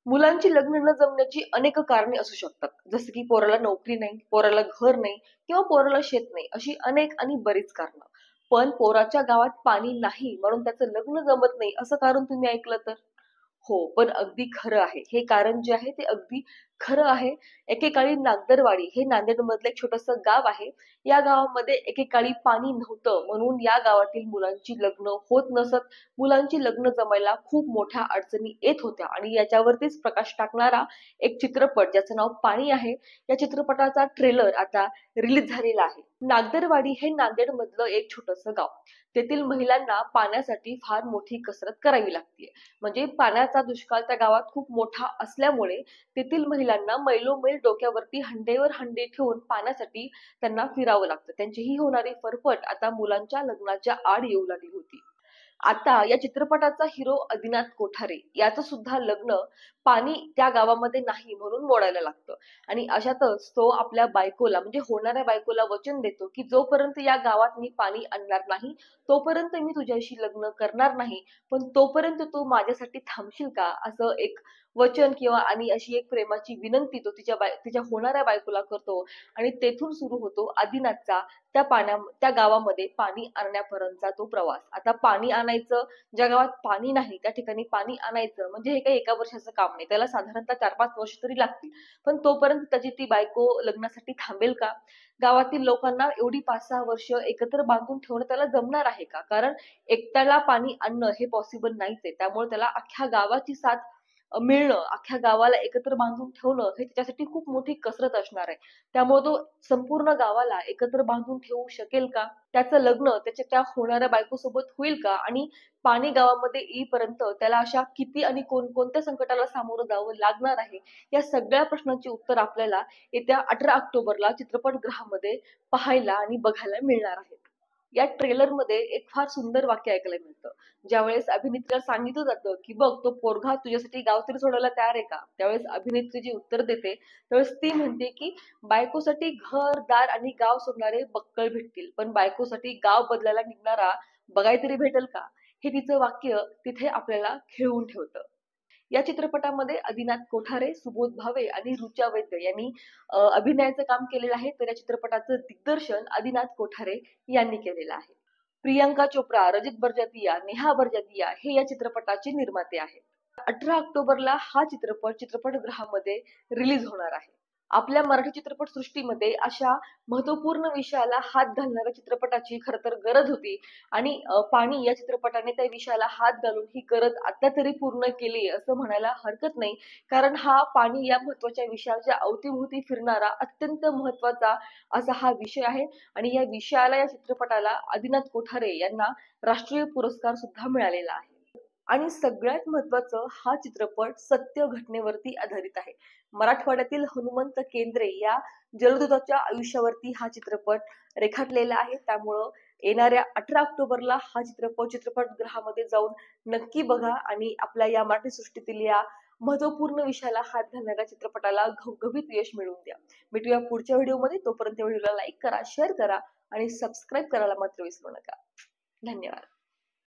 मुलांची लग्न न जमण्याची अनेक कारणे असू शकतात. जसं की पोराला नोकरी नाही, पोराला घर नाही किंवा पोराला शेत नाही, अशी अनेक आणि बरीच कारणं. पण पोराच्या गावात पाणी नाही म्हणून त्याचं लग्न जमत नाही असं कारण तुम्ही ऐकलं तर? हो, पण अगदी खरं आहे. हे कारण जे आहे ते अगदी खरं आहे. एकेकाळी नागदरवाडी हे नांदेडमधलं एक छोटंसं गाव आहे. या गावामध्ये एकेकाळी पाणी नव्हतं म्हणून या गावातील मुलांची लग्न होत नसत. मुलांची लग्न जमायला खूप मोठ्या अडचणी येत होत्या आणि याच्यावरतीच प्रकाश टाकणारा एक चित्रपट ज्याचं नाव पाणी आहे. या चित्रपटाचा ट्रेलर आता रिलीज झालेला आहे. नागदरवाडी हे नांदेडमधलं एक छोटंसं गाव. तेथील महिलांना पाण्यासाठी फार मोठी कसरत करावी लागते. म्हणजे पाण्याचा दुष्काळ त्या गावात खूप मोठा असल्यामुळे तेथील महिलांना मैलोमैल डोक्यावरती हंडेवर हंडे ठेवून पाण्यासाठी त्यांना फिरावं लागतं. त्यांची ही होणारी फरफट आता मुलांच्या लग्नाच्या आड येऊ लागली होती. आता या चित्रपटाचा हिरो आदिनाथ कोठारे याचं सुद्धा लग्न पाणी त्या गावामध्ये नाही म्हणून मोडायला लागतं आणि अशातच तो आपल्या बायकोला म्हणजे होणाऱ्या बायकोला वचन देतो की जोपर्यंत या गावात मी पाणी आणणार नाही तोपर्यंत मी तुझ्याशी लग्न करणार नाही, पण तोपर्यंत तू माझ्यासाठी थांबशील का असं एक वचन किंवा आणि अशी एक प्रेमाची विनंती तो तिच्या होणाऱ्या बायकोला करतो आणि तेथून सुरू होतो आदिनाथचा त्या गावामध्ये पाणी आणण्यापर्यंतचा तो प्रवास. आता पाणी आणायचं, ज्या गावात पाणी नाही त्या ठिकाणी पाणी आणायचं म्हणजे हे काही एका वर्षाचं काम नाही. त्याला साधारणतः 4-5 वर्ष तरी लागतील. पण तोपर्यंत त्याची ती बायको लग्नासाठी थांबेल का? गावातील लोकांना एवढी 5-6 वर्ष एकत्र बांधून ठेवणं त्याला जमणार आहे का? कारण एकट्याला पाणी आणणं हे पॉसिबल नाहीच आहे. त्यामुळे त्याला अख्ख्या गावाची साथ मिळणं, अख्ख्या गावाला एकत्र बांधून ठेवणं हे त्याच्यासाठी खूप मोठी कसरत असणार आहे. त्यामुळे तो संपूर्ण गावाला एकत्र बांधून ठेवू शकेल का? त्याचं लग्न त्याच्या त्या होणाऱ्या बायकोसोबत होईल का? आणि पाणी गावामध्ये येईपर्यंत त्याला अशा किती आणि कोणकोणत्या संकटाला सामोरं जावं लागणार आहे? या सगळ्या प्रश्नांची उत्तर आपल्याला येत्या 18 ऑक्टोबरला चित्रपटगृहामध्ये पाहायला आणि बघायला मिळणार आहेत. या ट्रेलरमध्ये एक फार सुंदर वाक्य ऐकायला मिळतं. ज्यावेळेस अभिनेत्रीला सांगितलं जातं, की "बघ तो पोरगा तुझ्यासाठी गाव तरी सोडायला तयार आहे का?" त्यावेळेस अभिनेत्री जी उत्तर देते, त्यावेळेस ती म्हणते, की "बायकोसाठी घर, दार आणि गाव सोडणारे बक्कळ भेटतील, पण बायकोसाठी गाव बदलायला निघणारा बघाय तरी भेटेल का?" हे तिचं वाक्य तिथे आपल्याला खिळवून ठेवतं. या चित्रपटामध्ये आदिनाथ कोठारे, सुबोध भावे आणि ऋचा वैद्य यांनी अभिनयाचं काम केलेलं आहे. तर या चित्रपटाचं दिग्दर्शन आदिनाथ कोठारे यांनी केलेलं आहे. प्रियंका चोप्रा, रजत बर्जातिया, नेहा बर्जातिया हे या चित्रपटाचे निर्माते आहेत. 18 ऑक्टोबरला हा चित्रपट चित्रपटगृहामध्ये रिलीज होणार आहे. आपल्या मराठी चित्रपटसृष्टीमध्ये अशा महत्त्वपूर्ण विषयाला हात घालणाऱ्या चित्रपटाची खरं तर गरज होती आणि पाणी या चित्रपटाने त्या विषयाला हात घालून ही गरज आता तरी पूर्ण केली असं म्हणायला हरकत नाही. कारण हा पाणी या महत्त्वाच्या विषयाच्या अवतीभोवती फिरणारा अत्यंत महत्त्वाचा असा हा विषय आहे आणि या विषयाला या चित्रपटाला आदिनाथ कोठारे यांना राष्ट्रीय पुरस्कार सुद्धा मिळालेला आहे. आणि सगळ्यात महत्त्वाचं हा चित्रपट सत्य घटनेवरती आधारित आहे. मराठवाड्यातील हनुमंत केंद्रे या जलदूताच्या आयुष्यावरती हा चित्रपट रेखाटलेला आहे. त्यामुळं येणाऱ्या 18 ऑक्टोबरला हा चित्रपट चित्रपटगृहामध्ये जाऊन नक्की बघा आणि आपल्या या मराठी सृष्टीतील या महत्त्वपूर्ण विषयाला हात घालणाऱ्या चित्रपटाला घवघवीत यश मिळवून द्या. भेटूया पुढच्या व्हिडिओमध्ये. तोपर्यंत व्हिडिओला लाईक करा, शेअर करा आणि सबस्क्राईब करायला मात्र विसरू नका. धन्यवाद.